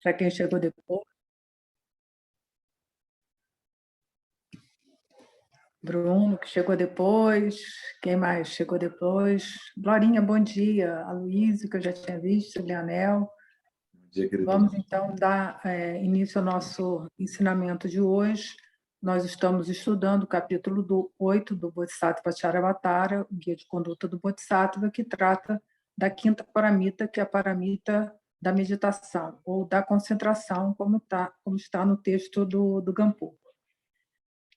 Para quem chegou depois. Bruno, que chegou depois. Quem mais chegou depois? Glorinha, bom dia. A Luísa, que eu já tinha visto, Leonel. Bom dia, querido. Vamos, então, dar início ao nosso ensinamento de hoje. Nós estamos estudando o capítulo 8 do Bodhisattva Charyavatara, o Guia de Conduta do Bodhisattva, que trata da quinta paramita, que é a paramita da meditação, ou da concentração, como está no texto do Gampo.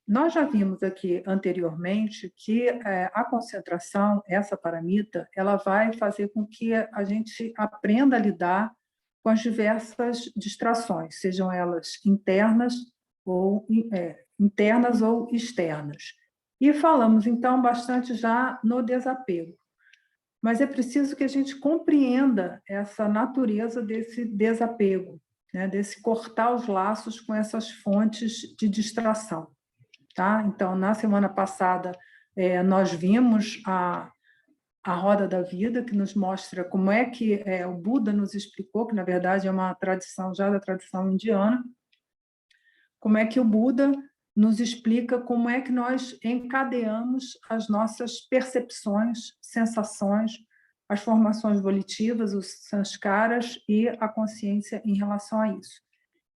Nós já vimos aqui anteriormente que a concentração, essa paramita, ela vai fazer com que a gente aprenda a lidar com as diversas distrações, sejam elas internas ou externas. E falamos, então, bastante já no desapego. Mas é preciso que a gente compreenda essa natureza desse desapego, né? Desse cortar os laços com essas fontes de distração. Tá? Então, na semana passada, nós vimos a roda da vida, que nos mostra como é que o Buda nos explicou, que na verdade é uma tradição já da tradição indiana, como é que o Buda nos explica como é que nós encadeamos as nossas percepções, sensações, as formações volitivas, os sanskaras e a consciência em relação a isso.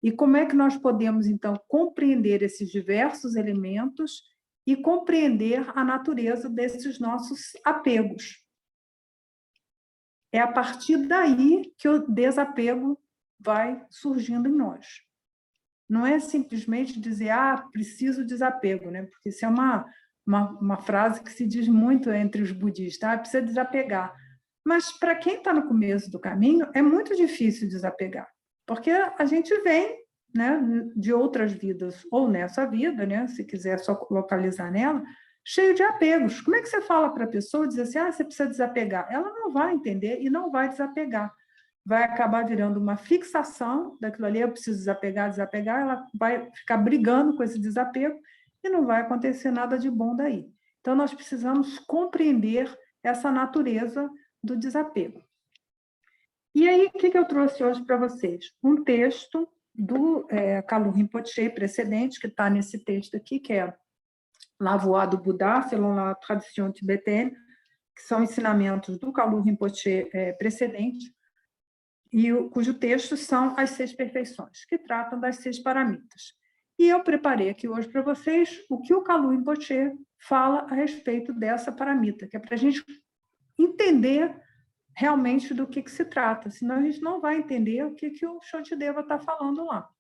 E como é que nós podemos, então, compreender esses diversos elementos e compreender a natureza desses nossos apegos? É a partir daí que o desapego vai surgindo em nós. Não é simplesmente dizer, preciso desapego, né? Porque isso é uma frase que se diz muito entre os budistas, precisa desapegar. Mas, para quem está no começo do caminho, é muito difícil desapegar. Porque a gente vem, né, de outras vidas, ou nessa vida, né, se quiser só localizar nela, cheio de apegos. Como é que você fala para a pessoa, diz assim, você precisa desapegar? Ela não vai entender e não vai desapegar. Vai acabar virando uma fixação daquilo ali, eu preciso desapegar, ela vai ficar brigando com esse desapego e não vai acontecer nada de bom daí. Então, nós precisamos compreender essa natureza do desapego. E aí, o que eu trouxe hoje para vocês? Um texto do Kalu Rinpoche precedente, que está nesse texto aqui, que é La Voix du Bouddha, selon la tradition tibétaine, que são ensinamentos do Kalu Rinpoche precedente, e cujo texto são as 6 perfeições, que tratam das 6 paramitas. E eu preparei aqui hoje para vocês o que o Kalu Rinpoche fala a respeito dessa paramita, que é para a gente entender realmente do que se trata, senão a gente não vai entender o que o Shantideva está falando lá.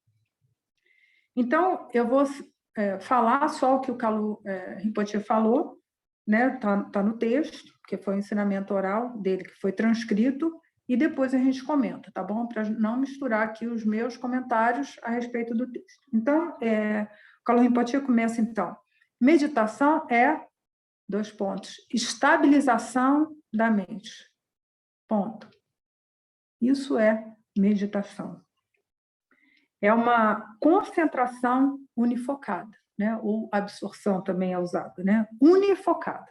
Então, eu vou falar só o que o Kalu Rinpoche falou, né? Tá no texto, que foi o ensinamento oral dele, que foi transcrito, e depois a gente comenta, tá bom? Para não misturar aqui os meus comentários a respeito do texto. Então, o Kalu Rinpoche começa, então. Meditação é, 2 pontos, estabilização da mente. Ponto. Isso é meditação. É uma concentração unifocada, né? Ou absorção também é usada, né? Unifocada.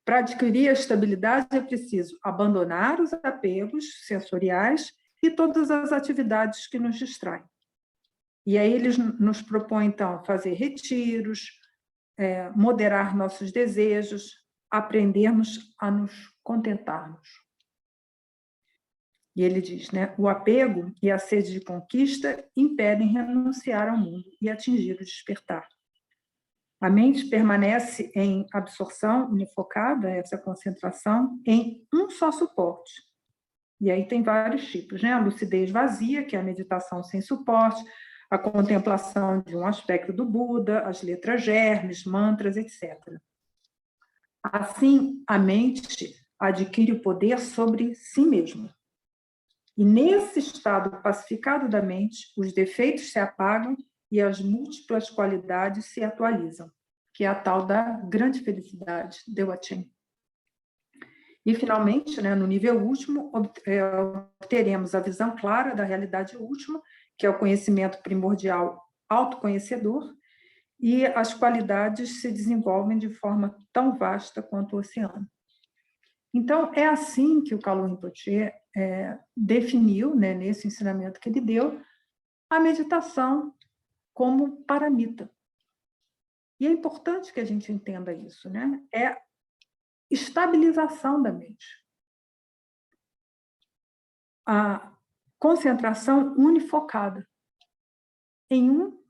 Para adquirir a estabilidade é preciso abandonar os apegos sensoriais e todas as atividades que nos distraem. E aí eles nos propõem, então, fazer retiros, moderar nossos desejos, aprendermos a nos contentarmos. E ele diz, né, o apego e a sede de conquista impedem renunciar ao mundo e atingir o despertar. A mente permanece em absorção unifocada, essa concentração, em um só suporte. E aí tem vários tipos, né? A lucidez vazia, que é a meditação sem suporte, a contemplação de um aspecto do Buda, as letras germes, mantras, etc. Assim, a mente adquire o poder sobre si mesma. E nesse estado pacificado da mente, os defeitos se apagam e as múltiplas qualidades se atualizam, que é a tal da grande felicidade, Dewa-Chen. E, finalmente, né, no nível último, obteremos a visão clara da realidade última, que é o conhecimento primordial autoconhecedor, e as qualidades se desenvolvem de forma tão vasta quanto o oceano. Então, é assim que o Kalu Rinpoche definiu, né, nesse ensinamento que ele deu, a meditação como paramita. E é importante que a gente entenda isso, né? É estabilização da mente. A concentração unifocada em um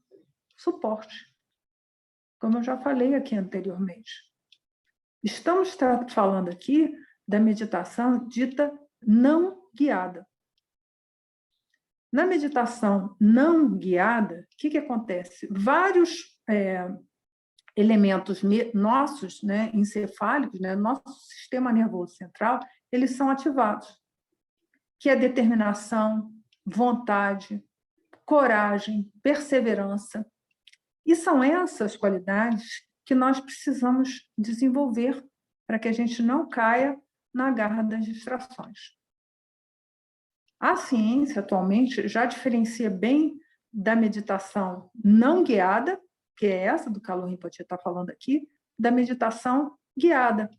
suporte, como eu já falei aqui anteriormente. Estamos falando aqui da meditação dita não guiada. Na meditação não guiada, o que acontece? Vários elementos nossos, né, encefálicos, né, nosso sistema nervoso central, eles são ativados, que é determinação, vontade, coragem, perseverança. E são essas qualidades que nós precisamos desenvolver para que a gente não caia na garra das distrações. A ciência, atualmente, já diferencia bem da meditação não guiada, que é essa do Kalu Rinpoche está falando aqui, da meditação guiada.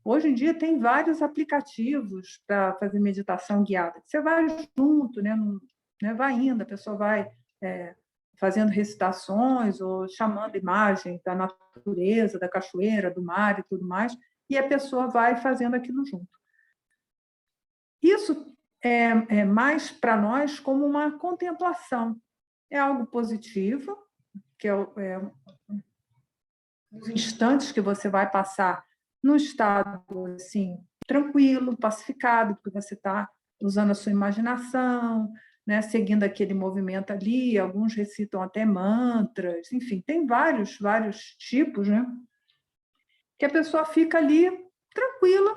Hoje em dia tem vários aplicativos para fazer meditação guiada. Você vai junto, né, vai indo, a pessoa vai fazendo recitações ou chamando imagens da natureza, da cachoeira, do mar e tudo mais, e a pessoa vai fazendo aquilo junto. Isso é mais para nós como uma contemplação. É algo positivo, que os instantes que você vai passar num estado assim, tranquilo, pacificado, porque você está usando a sua imaginação, né, seguindo aquele movimento ali, alguns recitam até mantras, enfim, tem vários tipos, né, que a pessoa fica ali tranquila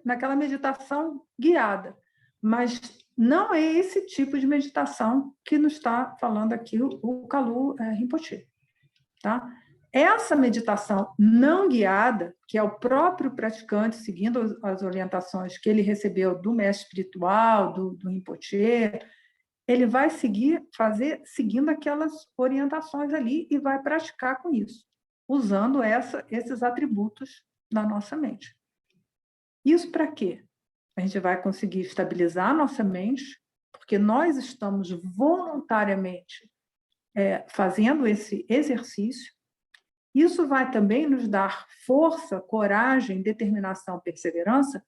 naquela meditação guiada. Mas não é esse tipo de meditação que nos está falando aqui o Kalu Rinpoche. Tá? Essa meditação não guiada, que é o próprio praticante seguindo as orientações que ele recebeu do mestre espiritual, do Rinpoche, ele vai seguindo aquelas orientações ali e vai praticar com isso, usando esses atributos na nossa mente. Isso para quê? A gente vai conseguir estabilizar a nossa mente, porque nós estamos voluntariamente fazendo esse exercício. Isso vai também nos dar força, coragem, determinação, perseverança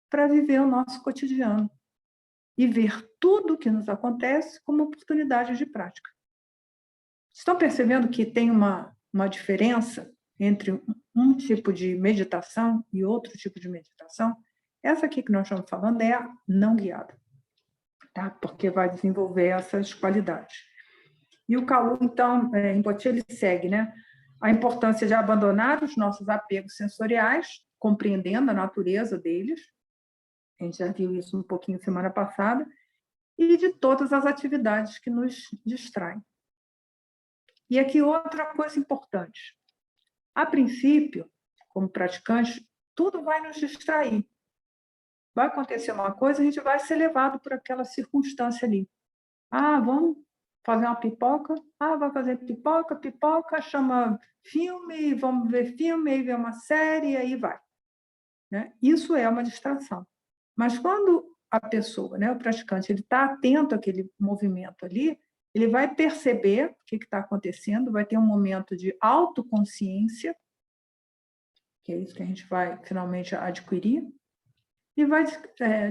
para viver o nosso cotidiano e ver tudo o que nos acontece como oportunidade de prática. Estão percebendo que tem uma diferença entre um tipo de meditação e outro tipo de meditação? Essa aqui que nós estamos falando é a não guiada, tá? Porque vai desenvolver essas qualidades. E o Kalu, então, Rinpoche, ele segue, né? A importância de abandonar os nossos apegos sensoriais, compreendendo a natureza deles, a gente já viu isso um pouquinho semana passada, e de todas as atividades que nos distraem. E aqui outra coisa importante. A princípio, como praticantes, tudo vai nos distrair. Vai acontecer uma coisa, a gente vai ser levado por aquela circunstância ali. Ah, vamos fazer uma pipoca? Ah, vai fazer pipoca, chama filme, vamos ver filme, aí vem uma série, e aí vai. Né? Isso é uma distração. Mas quando a pessoa, né, o praticante, ele está atento àquele movimento ali, ele vai perceber o que está acontecendo, vai ter um momento de autoconsciência, que é isso que a gente vai finalmente adquirir, e vai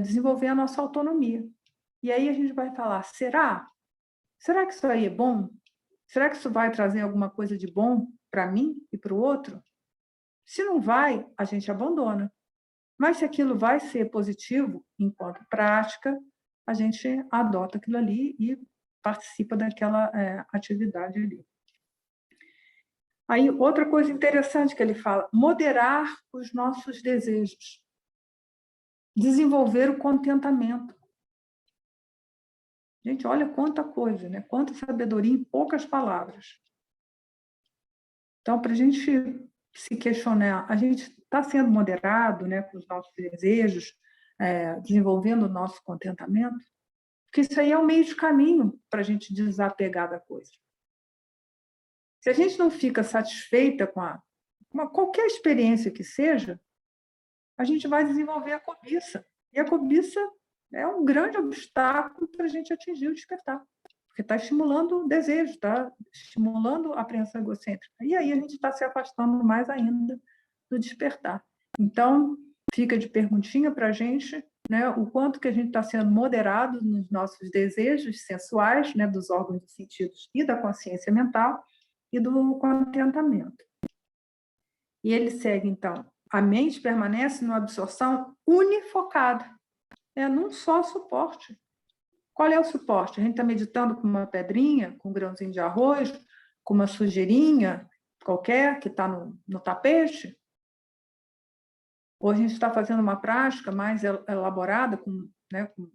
desenvolver a nossa autonomia. E aí a gente vai falar, será que isso aí é bom? Será que isso vai trazer alguma coisa de bom para mim e para o outro? Se não vai, a gente abandona. Mas se aquilo vai ser positivo enquanto prática, a gente adota aquilo ali e participa daquela atividade ali. Aí, outra coisa interessante que ele fala, moderar os nossos desejos. Desenvolver o contentamento. Gente, olha quanta coisa, né? Quanta sabedoria em poucas palavras. Então, para a gente se questionar, a gente está sendo moderado, né, com os nossos desejos, desenvolvendo o nosso contentamento? Porque isso aí é um meio de caminho para a gente desapegar da coisa. Se a gente não fica satisfeita com qualquer experiência que seja, a gente vai desenvolver a cobiça. E a cobiça é um grande obstáculo para a gente atingir o despertar, porque está estimulando o desejo, está estimulando a apreensão egocêntrica. E aí a gente está se afastando mais ainda do despertar. Então, fica de perguntinha para a gente, né, o quanto que a gente está sendo moderado nos nossos desejos sensuais, né, dos órgãos dos sentidos e da consciência mental e do contentamento. E ele segue, então, a mente permanece numa absorção unifocada, num só suporte. Qual é o suporte? A gente está meditando com uma pedrinha, com um grãozinho de arroz, com uma sujeirinha qualquer que está no tapete? Ou a gente está fazendo uma prática mais elaborada, né, com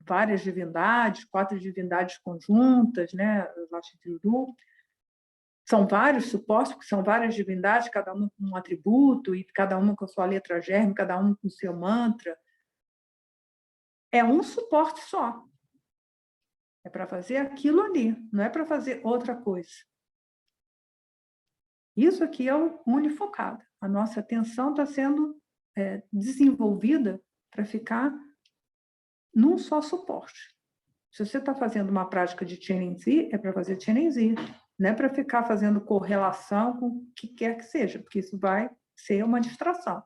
várias divindades, 4 divindades conjuntas, né, são vários suportes, porque são várias divindades, cada uma com um atributo, e cada uma com a sua letra germe, cada uma com o seu mantra. É um suporte só. É para fazer aquilo ali, não é para fazer outra coisa. Isso aqui é o unifocado. A nossa atenção está sendo desenvolvida para ficar num só suporte. Se você está fazendo uma prática de Chenenzi, é para fazer Chenenzi. Não é para ficar fazendo correlação com o que quer que seja, porque isso vai ser uma distração.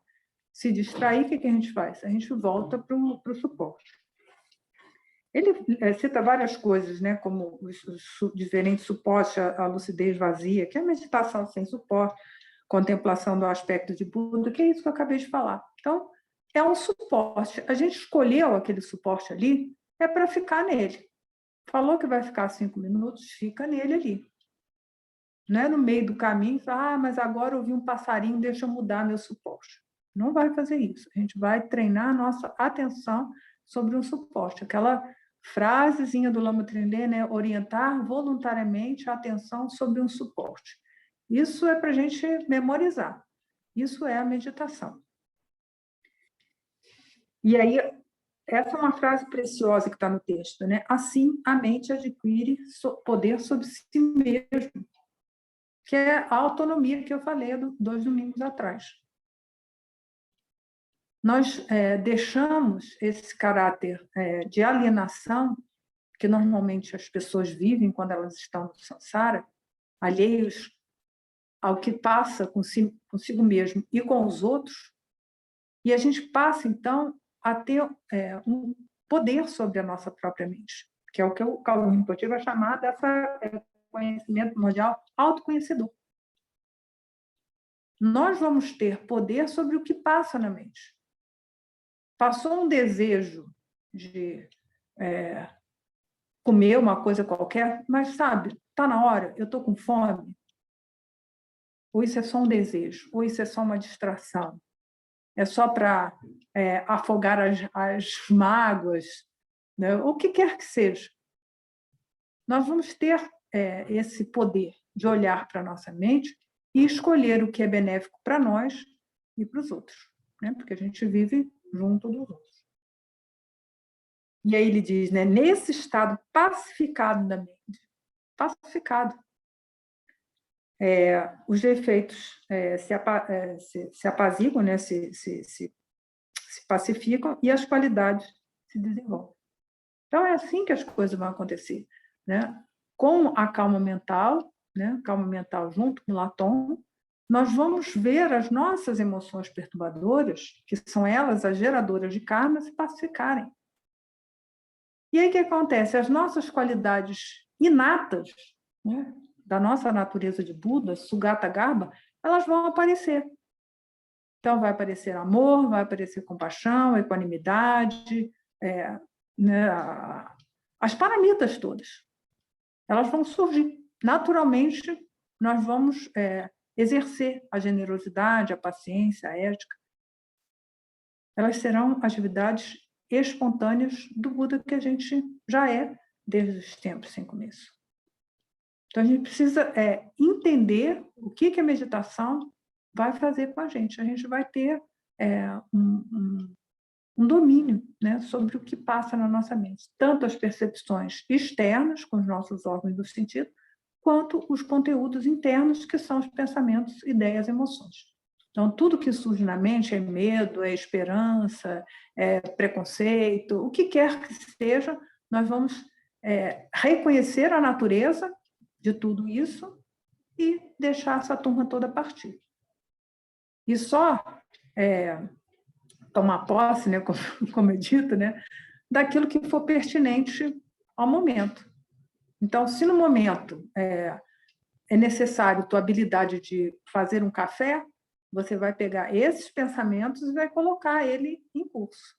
Se distrair, o que a gente faz? A gente volta para o suporte. Ele cita várias coisas, né, como os diferentes suportes, a lucidez vazia, que é a meditação sem suporte, contemplação do aspecto de Buda, que é isso que eu acabei de falar. Então, é um suporte. A gente escolheu aquele suporte ali, é para ficar nele. Falou que vai ficar 5 minutos, fica nele ali. Não é no meio do caminho, mas agora eu vi um passarinho, deixa eu mudar meu suporte. Não vai fazer isso. A gente vai treinar a nossa atenção sobre um suporte. Aquela frasezinha do Lama Trilê, né? Orientar voluntariamente a atenção sobre um suporte. Isso é para a gente memorizar. Isso é a meditação. E aí, essa é uma frase preciosa que está no texto, né? Assim, a mente adquire poder sobre si mesmo, que é a autonomia que eu falei 2 domingos atrás. Nós deixamos esse caráter de alienação que normalmente as pessoas vivem quando elas estão no samsara, alheios ao que passa consigo mesmo e com os outros, e a gente passa, então, a ter um poder sobre a nossa própria mente, que é o que o Kalu Rinpoche vai chamar dessa conhecimento mundial autoconhecedor. Nós vamos ter poder sobre o que passa na mente. Passou um desejo de comer uma coisa qualquer, mas, sabe, está na hora, eu estou com fome. Ou isso é só um desejo, ou isso é só uma distração. É só para afogar as mágoas, né? O que quer que seja. Nós vamos ter esse poder de olhar para a nossa mente e escolher o que é benéfico para nós e para os outros, né? Porque a gente vive junto dos outros. E aí ele diz, né, nesse estado pacificado da mente, pacificado, os defeitos se apaziguam, né, se pacificam e as qualidades se desenvolvem. Então, é assim que as coisas vão acontecer, né? Com a calma mental, né, calma mental junto com o Latom, nós vamos ver as nossas emoções perturbadoras, que são elas as geradoras de karma, se pacificarem. E aí o que acontece? As nossas qualidades inatas, né, da nossa natureza de Buda, Sugata Garbha, elas vão aparecer. Então, vai aparecer amor, vai aparecer compaixão, equanimidade, né, as paramitas todas. Elas vão surgir. Naturalmente, nós vamos exercer a generosidade, a paciência, a ética. Elas serão atividades espontâneas do Buda que a gente já é desde os tempos sem começo. Então, a gente precisa entender o que a meditação vai fazer com a gente. A gente vai ter um domínio, né, sobre o que passa na nossa mente, tanto as percepções externas, com os nossos órgãos do sentido, quanto os conteúdos internos, que são os pensamentos, ideias, emoções. Então, tudo que surge na mente é medo, é esperança, é preconceito, o que quer que seja, nós vamos reconhecer a natureza de tudo isso e deixar essa turma toda partir. E só tomar posse, né, como é dito, né, daquilo que for pertinente ao momento. Então, se no momento é necessário tua habilidade de fazer um café, você vai pegar esses pensamentos e vai colocar ele em curso.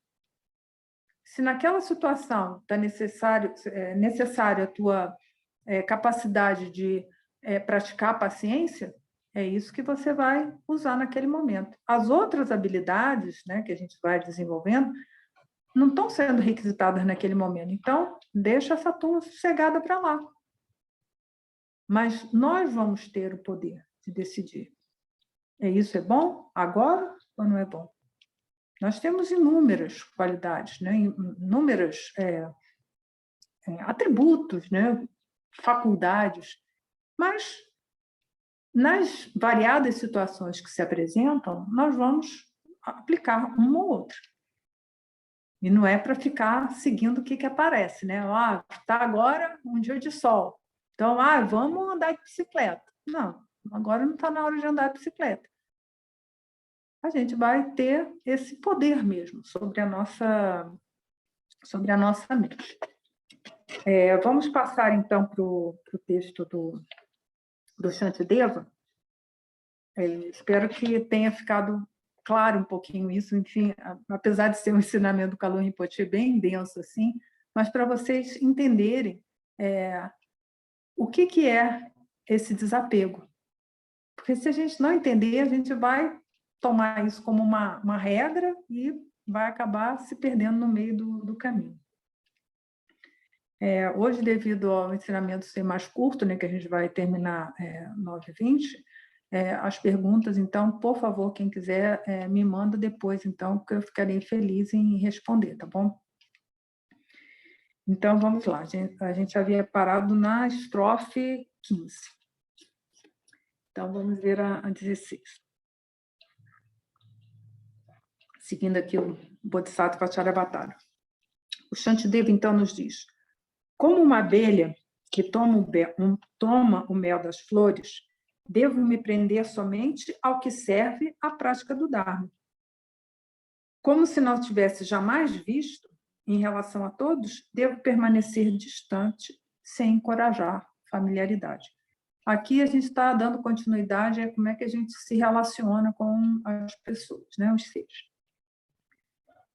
Se naquela situação está necessário a tua capacidade de praticar a paciência, é isso que você vai usar naquele momento. As outras habilidades, né, que a gente vai desenvolvendo não estão sendo requisitadas naquele momento. Então, deixa essa turma sossegada para lá. Mas nós vamos ter o poder de decidir. Isso é bom agora ou não é bom? Nós temos inúmeras qualidades, né? Inúmeros atributos, né? Faculdades, mas nas variadas situações que se apresentam, nós vamos aplicar uma ou outra. E não é para ficar seguindo o que aparece, né? Está agora um dia de sol, então, vamos andar de bicicleta. Não, agora não está na hora de andar de bicicleta. A gente vai ter esse poder mesmo sobre a nossa mente. Vamos passar, então, para o texto do Shantideva. Espero que tenha ficado claro um pouquinho isso. Enfim, apesar de ser um ensinamento do Kalu Rinpoche bem denso, assim, mas para vocês entenderem o que é esse desapego. Porque se a gente não entender, a gente vai tomar isso como uma regra e vai acabar se perdendo no meio do caminho. Hoje, devido ao ensinamento ser mais curto, né, que a gente vai terminar 9h20, as perguntas, então, por favor, quem quiser, me manda depois, então, que eu ficarei feliz em responder, tá bom? Então, vamos lá. A gente havia parado na estrofe 15. Então, vamos ver a 16. Seguindo aqui o Bodhisattva Charyavatara. O Shantideva, então, nos diz: como uma abelha que toma o mel das flores, devo me prender somente ao que serve à prática do Dharma. Como se não tivesse jamais visto, em relação a todos, devo permanecer distante, sem encorajar familiaridade. Aqui a gente está dando continuidade a como é que a gente se relaciona com as pessoas, né, os seres.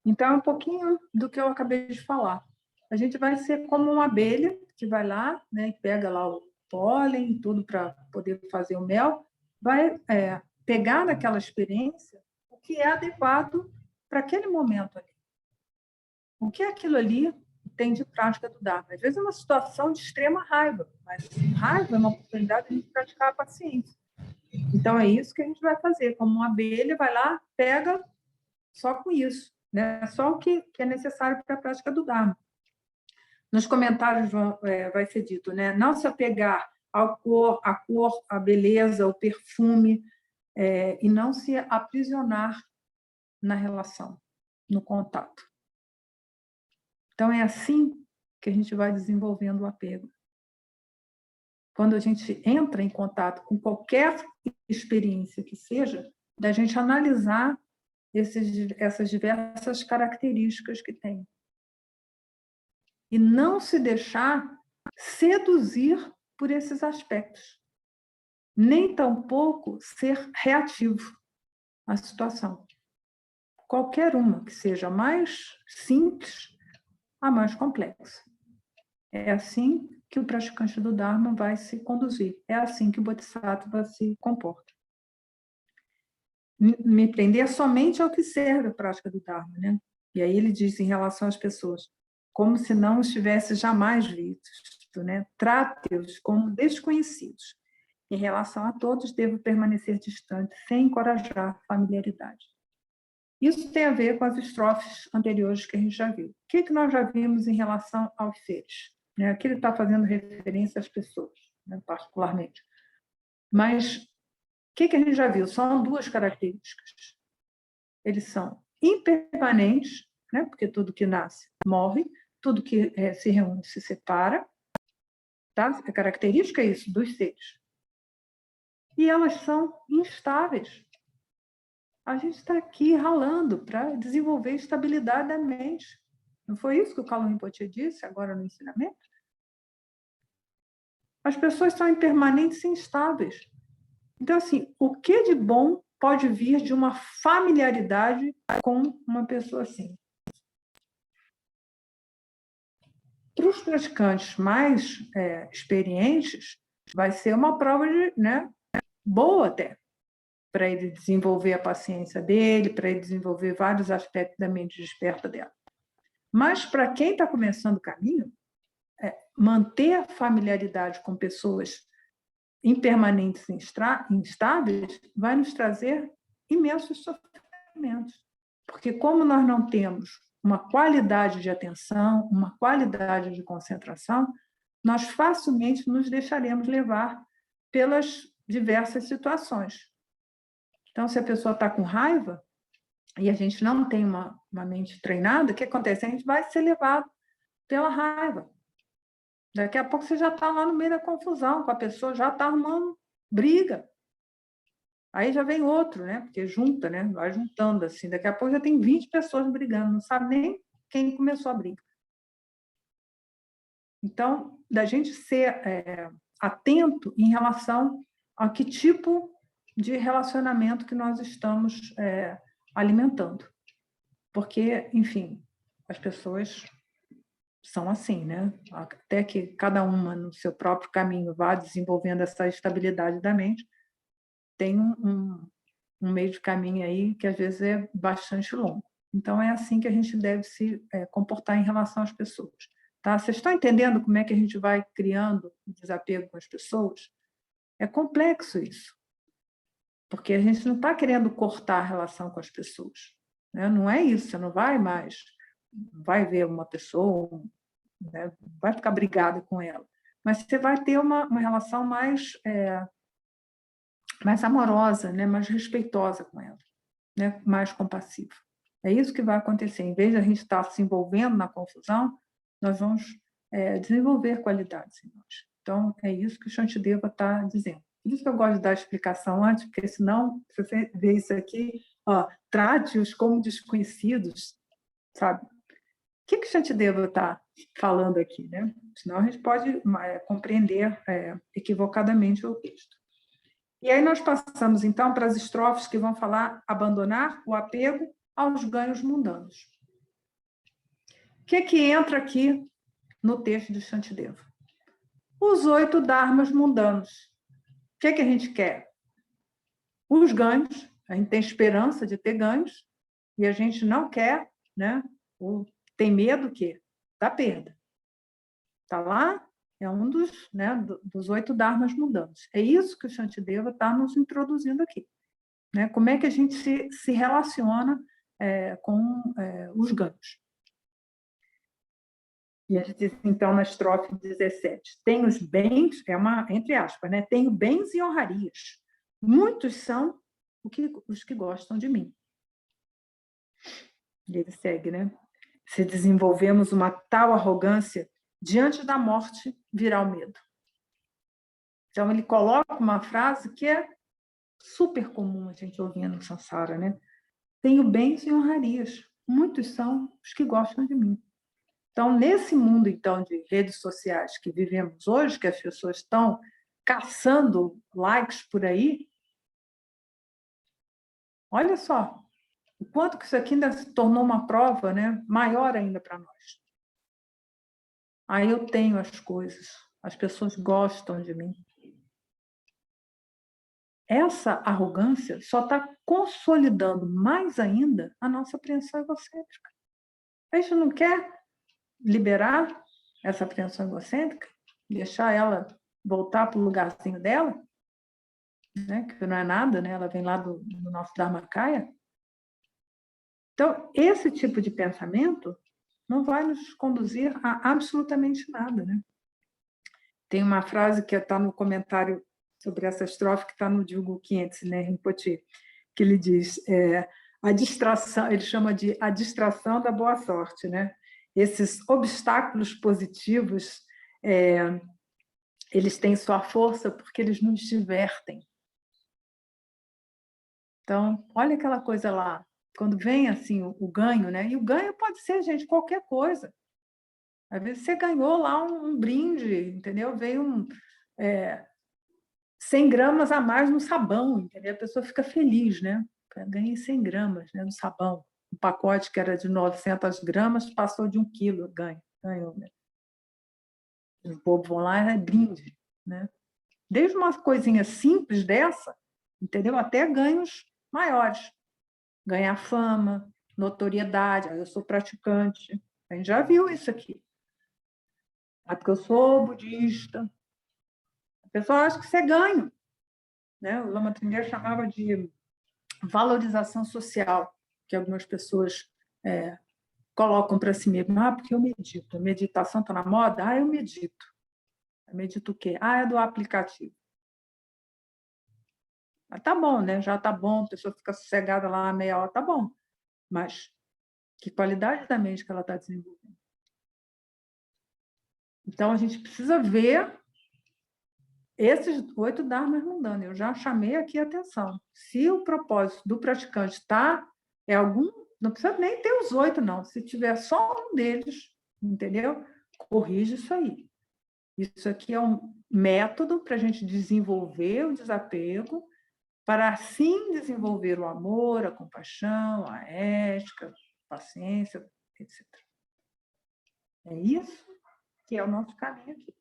Então, é um pouquinho do que eu acabei de falar. A gente vai ser como uma abelha que vai lá, né, e pega lá o pólen e tudo para poder fazer o mel, vai pegar naquela experiência o que é adequado para aquele momento ali. O que aquilo ali tem de prática do Dharma? Às vezes é uma situação de extrema raiva, mas raiva é uma oportunidade de a gente praticar a paciência. Então, é isso que a gente vai fazer. Como uma abelha, vai lá, pega só com isso, né? Só o que é necessário para a prática do Dharma. Nos comentários vai ser dito, né? Não se apegar à cor, à beleza, ao perfume, e não se aprisionar na relação, no contato. Então, é assim que a gente vai desenvolvendo o apego. Quando a gente entra em contato com qualquer experiência que seja, da gente analisar essas diversas características que tem. E não se deixar seduzir por esses aspectos. Nem tampouco ser reativo à situação. Qualquer uma que seja mais simples a mais complexa. É assim que o praticante do Dharma vai se conduzir. É assim que o Bodhisattva se comporta. Me prender somente ao que serve a prática do Dharma, né? E aí ele diz em relação às pessoas, como se não os tivesse jamais visto, né? Trate-os como desconhecidos. Em relação a todos, devo permanecer distante, sem encorajar familiaridade. Isso tem a ver com as estrofes anteriores que a gente já viu. O que nós já vimos em relação aos seres? Aqui ele está fazendo referência às pessoas, né, particularmente. Mas que a gente já viu? São duas características. Eles são impermanentes, né? Porque tudo que nasce morre, tudo que se reúne se separa. Tá? A característica é isso, dos seres. E elas são instáveis. A gente está aqui ralando para desenvolver estabilidade da mente. Não foi isso que o Kalu Rinpoche disse agora no ensinamento? As pessoas são impermanentes e instáveis. Então, assim, o que de bom pode vir de uma familiaridade com uma pessoa assim? Para os praticantes mais experientes, vai ser uma prova boa até, para ele desenvolver a paciência dele, para ele desenvolver vários aspectos da mente desperta dela. Mas, para quem está começando o caminho, manter a familiaridade com pessoas impermanentes e instáveis vai nos trazer imensos sofrimentos. Porque como nós não temos uma qualidade de atenção, uma qualidade de concentração, nós facilmente nos deixaremos levar pelas diversas situações. Então, se a pessoa está com raiva e a gente não tem uma mente treinada, o que acontece? A gente vai ser levado pela raiva. Daqui a pouco você já está lá no meio da confusão, com a pessoa já está arrumando briga. Aí já vem outro, né? Porque junta, né? Vai juntando assim. Daqui a pouco já tem 20 pessoas brigando, não sabe nem quem começou a briga. Então, da gente ser atento em relação a que tipo de relacionamento que nós estamos alimentando. Porque, enfim, as pessoas são assim, né? Até que cada uma no seu próprio caminho vá desenvolvendo essa estabilidade da mente, tem um meio de caminho aí que às vezes é bastante longo. Então é assim que a gente deve se comportar em relação às pessoas. Tá? Vocês estão entendendo como é que a gente vai criando desapego com as pessoas? É complexo isso, porque a gente não está querendo cortar a relação com as pessoas, né? Não é isso, você não vai mais, vai ver uma pessoa, né? Vai ficar brigado com ela, mas você vai ter uma relação mais amorosa, né? Mais respeitosa com ela, né? Mais compassiva. É isso que vai acontecer. Em vez de a gente estar se envolvendo na confusão, nós vamos desenvolver qualidades em nós. Então, é isso que o Shantideva está dizendo. Por isso que eu gosto de dar a explicação antes, porque senão, se você vê isso aqui, trate-os como desconhecidos, sabe? O que o Shantideva está falando aqui, né? Senão a gente pode compreender equivocadamente o texto. E aí nós passamos, então, para as estrofes que vão falar abandonar o apego aos ganhos mundanos. O que entra aqui no texto de Shantideva? Os 8 dharmas mundanos. O que a gente quer? Os ganhos. A gente tem esperança de ter ganhos e a gente não quer, né? Tem medo da perda. Está lá? É um dos 8 dharmas mundanos. É isso que o Shantideva está nos introduzindo aqui. Né? Como é que a gente se relaciona com os ganhos. E a gente diz, então, na estrofe 17, tenho os bens, entre aspas, né? Tenho bens e honrarias. Muitos são os que gostam de mim. E ele segue, né? Se desenvolvemos uma tal arrogância, diante da morte virá o medo. Então, ele coloca uma frase que é super comum a gente ouvir no Sansara, né? Tenho bens e honrarias. Muitos são os que gostam de mim. Então, nesse mundo então de redes sociais que vivemos hoje, que as pessoas estão caçando likes por aí, olha só o quanto que isso aqui ainda se tornou uma prova, né, maior ainda para nós. Aí eu tenho as coisas, as pessoas gostam de mim. Essa arrogância só está consolidando mais ainda a nossa apreensão egocêntrica. A gente não quer liberar essa apreensão egocêntrica, deixar ela voltar para o lugarzinho dela, né, que não é nada, né, ela vem lá do nosso Dharmakaya. Então, esse tipo de pensamento não vai nos conduzir a absolutamente nada. Né? Tem uma frase que está no comentário sobre essa estrofe que está no Dilgo Khyentse, né, Rinpoche, que ele diz, a distração, ele chama de a distração da boa sorte, né? Esses obstáculos positivos, eles têm sua força porque eles nos divertem. Então, olha aquela coisa lá, quando vem assim o ganho, né? E o ganho pode ser, gente, qualquer coisa. Às vezes você ganhou lá um brinde, entendeu? Veio 100 gramas a mais no sabão, entendeu? A pessoa fica feliz, né? Ganhei 100 gramas, né, no sabão. Um pacote que era de 900 gramas passou de 1 quilo, ganhou, né? Os bobos vão lá, é brinde, né? Desde uma coisinha simples dessa, entendeu? Até ganhos maiores. Ganhar fama, notoriedade. Eu sou praticante. A gente já viu isso aqui. Porque eu sou budista. A pessoa acha que isso é ganho, né? O Lama Trinidad chamava de valorização social, que algumas pessoas colocam para si mesmo. Porque eu medito. Meditação está na moda? Eu medito. Eu medito o quê? É do aplicativo. Mas tá bom, né? Já tá bom, a pessoa fica sossegada lá meia hora, tá bom. Mas que qualidade da mente que ela está desenvolvendo? Então, a gente precisa ver esses 8 dharmas mundanos. Eu já chamei aqui a atenção. Se o propósito do praticante algum, não precisa nem ter os 8, não. Se tiver só um deles, entendeu? Corrige isso aí. Isso aqui é um método para a gente desenvolver o desapego, para assim desenvolver o amor, a compaixão, a ética, a paciência, etc. É isso que é o nosso caminho aqui.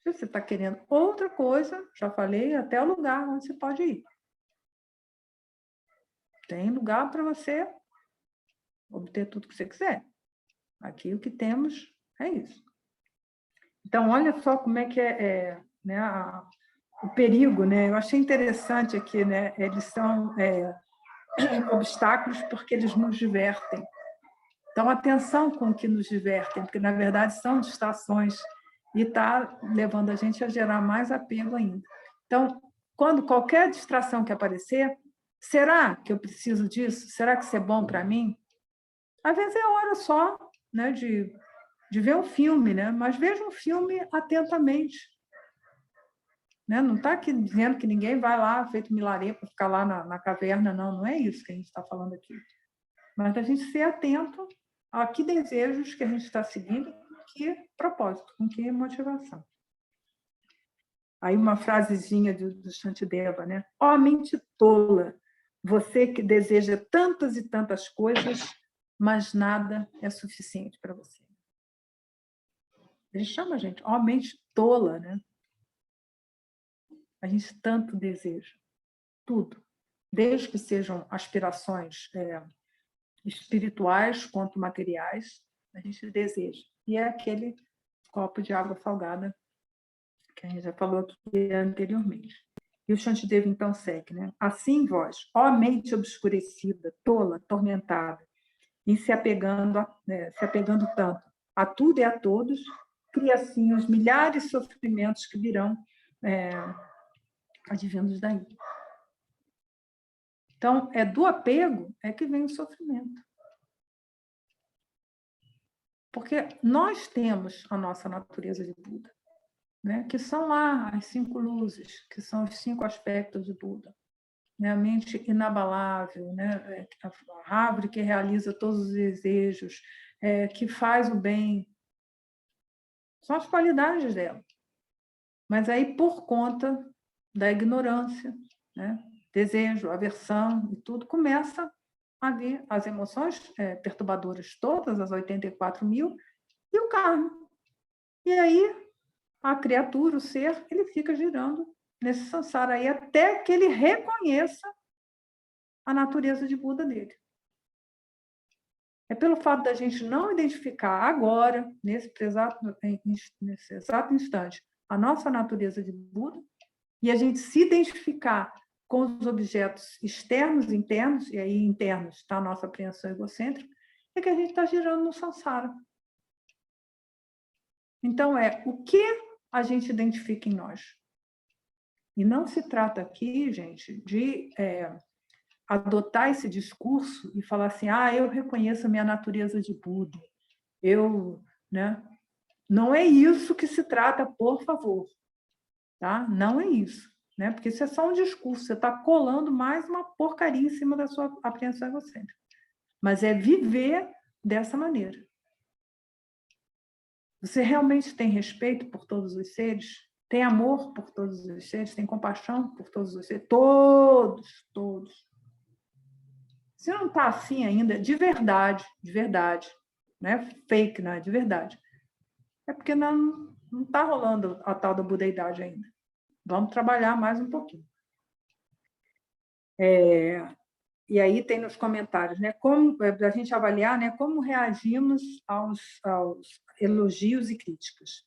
Se você está querendo outra coisa, já falei, até o lugar onde você pode ir. Tem lugar para você obter tudo que você quiser. Aqui o que temos é isso. Então, olha só como é que né, o perigo, né? Eu achei interessante aqui, né? Eles são obstáculos porque eles nos divertem. Então, atenção com o que nos divertem, porque, na verdade, são distrações e está levando a gente a gerar mais apego ainda. Então, quando qualquer distração que aparecer, será que eu preciso disso? Será que isso é bom para mim? Às vezes é hora só, né, de ver um filme, né? Mas veja um filme atentamente. Né? Não está aqui dizendo que ninguém vai lá, feito milarê, para ficar lá na caverna, não. Não é isso que a gente está falando aqui. Mas a gente ser atento a que desejos que a gente está seguindo, com que propósito, com que motivação. Aí uma frasezinha do Shantideva, né? Ó mente tola, você que deseja tantas e tantas coisas, mas nada é suficiente para você. Ele chama a gente, ó mente tola, né? A gente tanto deseja, tudo, desde que sejam aspirações espirituais quanto materiais, a gente deseja. E é aquele copo de água salgada que a gente já falou aqui anteriormente. E o Shantideva então segue, né? Assim vós, ó mente obscurecida, tola, atormentada, e se apegando tanto a tudo e a todos, cria assim os milhares de sofrimentos que virão advindos daí. Então, é do apego que vem o sofrimento. Porque nós temos a nossa natureza de Buda, né? Que são lá as 5 luzes, que são os 5 aspectos de Buda. Né? A mente inabalável, né? A árvore que realiza todos os desejos, que faz o bem. São as qualidades dela. Mas aí, por conta da ignorância, né? Desejo, aversão e tudo, começa a vir as emoções perturbadoras todas, as 84 mil, e o karma. E aí, a criatura, o ser, ele fica girando nesse samsara aí até que ele reconheça a natureza de Buda dele. É pelo fato da gente não identificar agora, nesse exato instante, a nossa natureza de Buda, e a gente se identificar com os objetos externos e internos, e aí internos está a nossa apreensão egocêntrica, é que a gente está girando no samsara. Então, o que a gente identifica em nós? E não se trata aqui, gente, de adotar esse discurso e falar assim, eu reconheço a minha natureza de Buda, né? Não é isso que se trata, por favor, tá? Não é isso, né? Porque isso é só um discurso, você está colando mais uma porcaria em cima da sua apreensão egocêntrica. Mas é viver dessa maneira. Você realmente tem respeito por todos os seres? Tem amor por todos os seres? Tem compaixão por todos os seres? Todos, todos. Se não está assim ainda, de verdade, não é fake, não é de verdade, é porque não está rolando a tal da budeidade ainda. Vamos trabalhar mais um pouquinho. E aí tem nos comentários, né, como a gente avaliar, né, como reagimos aos elogios e críticas.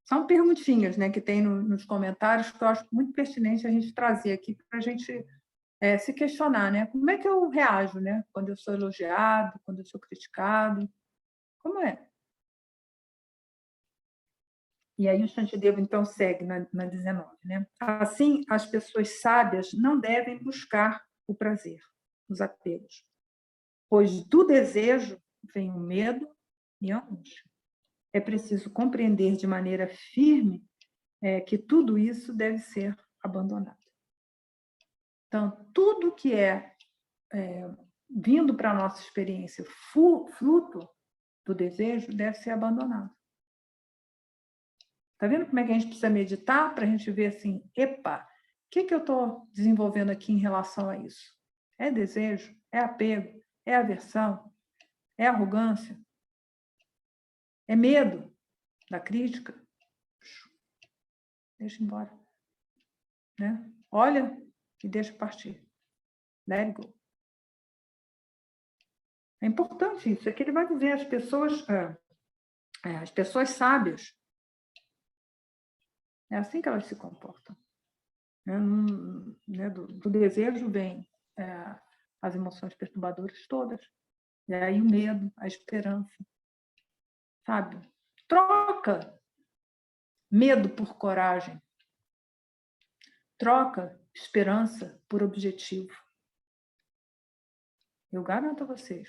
São perguntinhas, né, que tem nos comentários que eu acho muito pertinente a gente trazer aqui para a gente se questionar, né? Como é que eu reajo, né? Quando eu sou elogiado, quando eu sou criticado, como é? E aí o Shantideva, então, segue na 19, né? Assim, as pessoas sábias não devem buscar o prazer, os apegos, pois do desejo vem o medo e a angústia. É preciso compreender de maneira firme que tudo isso deve ser abandonado. Então, tudo que é vindo para a nossa experiência fruto do desejo deve ser abandonado. Está vendo como é que a gente precisa meditar para a gente ver assim, epa, o que eu estou desenvolvendo aqui em relação a isso? É desejo? É apego? É aversão? É arrogância? É medo da crítica? Deixa embora. Né? Olha e deixa partir. Let it go. É importante isso, é que ele vai dizer às pessoas sábias, é assim que elas se comportam. Né? Do desejo vem as emoções perturbadoras todas, e aí o medo, a esperança, sabe? Troca medo por coragem, troca esperança por objetivo. Eu garanto a vocês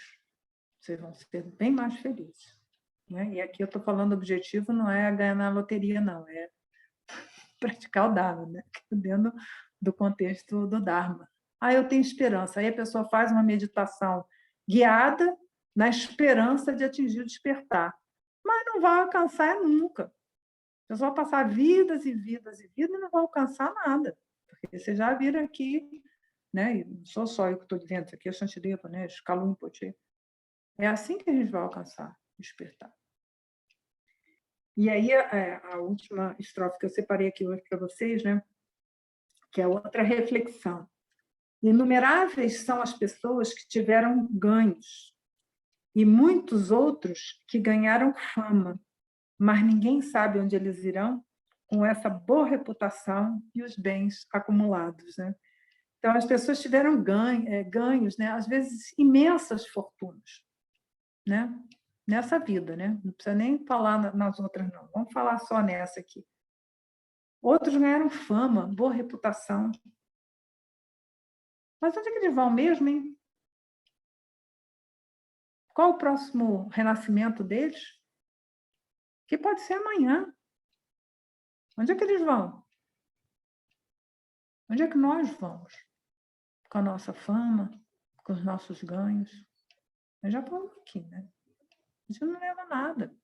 vão ser bem mais felizes. Né? E aqui eu estou falando objetivo, não é ganhar na loteria, não, é praticar o Dharma, né? Dentro do contexto do Dharma. Eu tenho esperança. Aí a pessoa faz uma meditação guiada na esperança de atingir o despertar. Mas não vai alcançar nunca. A pessoa vai passar vidas e vidas e vidas e não vai alcançar nada. Porque vocês já viram aqui, né? Não sou só eu que estou dizendo, isso aqui é Shantideva, né? Skalum Poche. É assim que a gente vai alcançar o despertar. E aí, a última estrofe que eu separei aqui hoje para vocês, né? Que é outra reflexão. Inumeráveis são as pessoas que tiveram ganhos e muitos outros que ganharam fama, mas ninguém sabe onde eles irão com essa boa reputação e os bens acumulados, né? Então, as pessoas tiveram ganhos, né? Às vezes imensas fortunas, né? Nessa vida, né? Não precisa nem falar nas outras, não. Vamos falar só nessa aqui. Outros ganharam fama, boa reputação. Mas onde é que eles vão mesmo, hein? Qual o próximo renascimento deles? Que pode ser amanhã. Onde é que eles vão? Onde é que nós vamos? Com a nossa fama, com os nossos ganhos. Eu já falo aqui, né? Isso não leva a nada.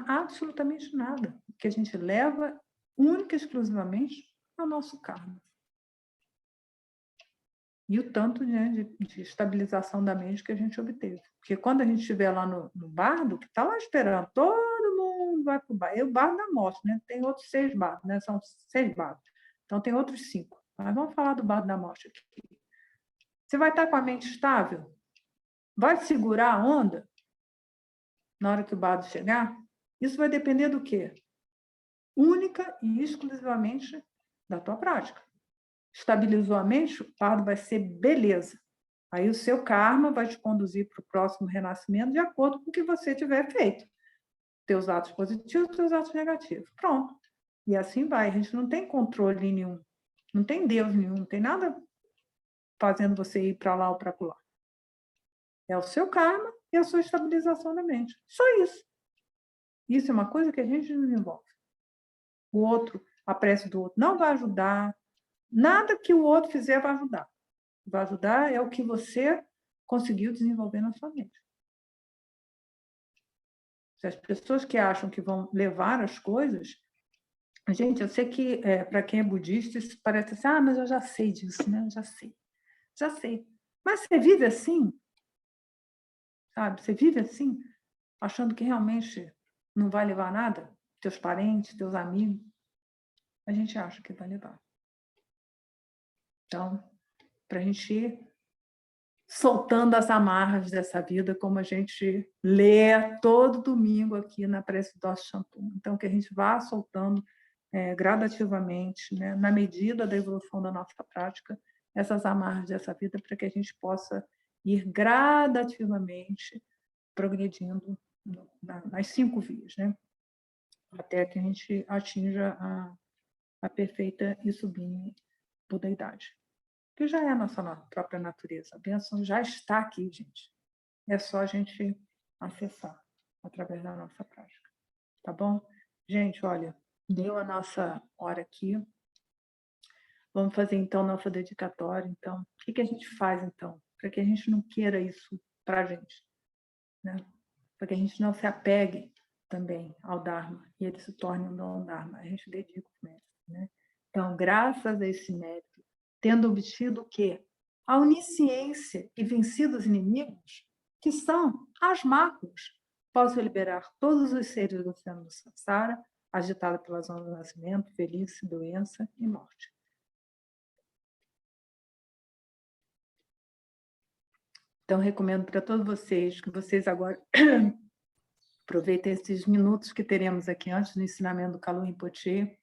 Absolutamente nada. O que a gente leva, única e exclusivamente, é o nosso karma. E o tanto, né, de estabilização da mente que a gente obteve. Porque quando a gente estiver lá no bardo, que está lá esperando, todo mundo vai para o bardo. É o bardo da morte, né? Tem outros 6 bardos, né? São 6 bardos. Então, tem outros 5. Mas vamos falar do bardo da morte aqui. Você vai estar com a mente estável? Vai segurar a onda na hora que o bardo chegar? Isso vai depender do quê? Única e exclusivamente da tua prática. Estabilizou a mente, o bardo vai ser beleza. Aí o seu karma vai te conduzir para o próximo renascimento de acordo com o que você tiver feito. Teus atos positivos, teus atos negativos. Pronto. E assim vai. A gente não tem controle nenhum, não tem Deus nenhum, não tem nada fazendo você ir para lá ou para lá. É o seu karma e a sua estabilização da mente. Só isso. Isso é uma coisa que a gente desenvolve. O outro, a prece do outro não vai ajudar. Nada que o outro fizer vai ajudar. Vai ajudar é o que você conseguiu desenvolver na sua mente. Se as pessoas que acham que vão levar as coisas... Gente, eu sei que, para quem é budista, isso parece assim, mas eu já sei disso, né? Eu já sei. Mas você vive assim, sabe? Você vive assim, achando que realmente não vai levar nada? Teus parentes, teus amigos, a gente acha que vai levar. Então, para a gente ir soltando as amarras dessa vida, como a gente lê todo domingo aqui na Prece do Shantum. Então, que a gente vá soltando gradativamente, né, na medida da evolução da nossa prática, essas amarras dessa vida, para que a gente possa ir gradativamente progredindo nas 5 vias, né, até que a gente atinja a perfeita e sublime budeidade, que já é a nossa própria natureza. A bênção já está aqui, gente. É só a gente acessar através da nossa prática. Tá bom? Gente, olha, deu a nossa hora aqui. Vamos fazer, então, nossa dedicatória. Então, o que a gente faz, então? Para que a gente não queira isso para a gente, né? Para que a gente não se apegue também ao Dharma e ele se torne um dom Dharma. A gente dedica o mérito, né? Então, graças a esse mérito, tendo obtido o quê? A onisciência e vencido os inimigos, que são as máculas, posso liberar todos os seres do oceano do Samsara, agitado pela zona do nascimento, velhice, doença e morte. Então, recomendo para todos vocês que vocês agora aproveitem esses minutos que teremos aqui antes do ensinamento do Kalu Rinpoche,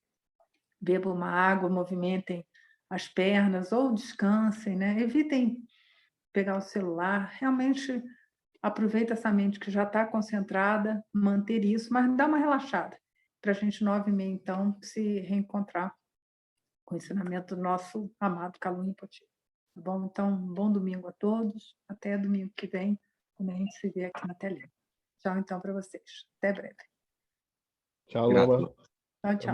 bebam uma água, movimentem as pernas ou descansem, né? Evitem pegar o celular, realmente aproveita essa mente que já está concentrada, manter isso, mas dá uma relaxada, para a gente 9h30, então, se reencontrar com o ensinamento do nosso amado Kalu Rinpoche. Tá bom? Então, bom domingo a todos, até domingo que vem, quando a gente se vê aqui na telinha. Tchau, então, para vocês. Até breve. Tchau, Loma. Tchau, tchau.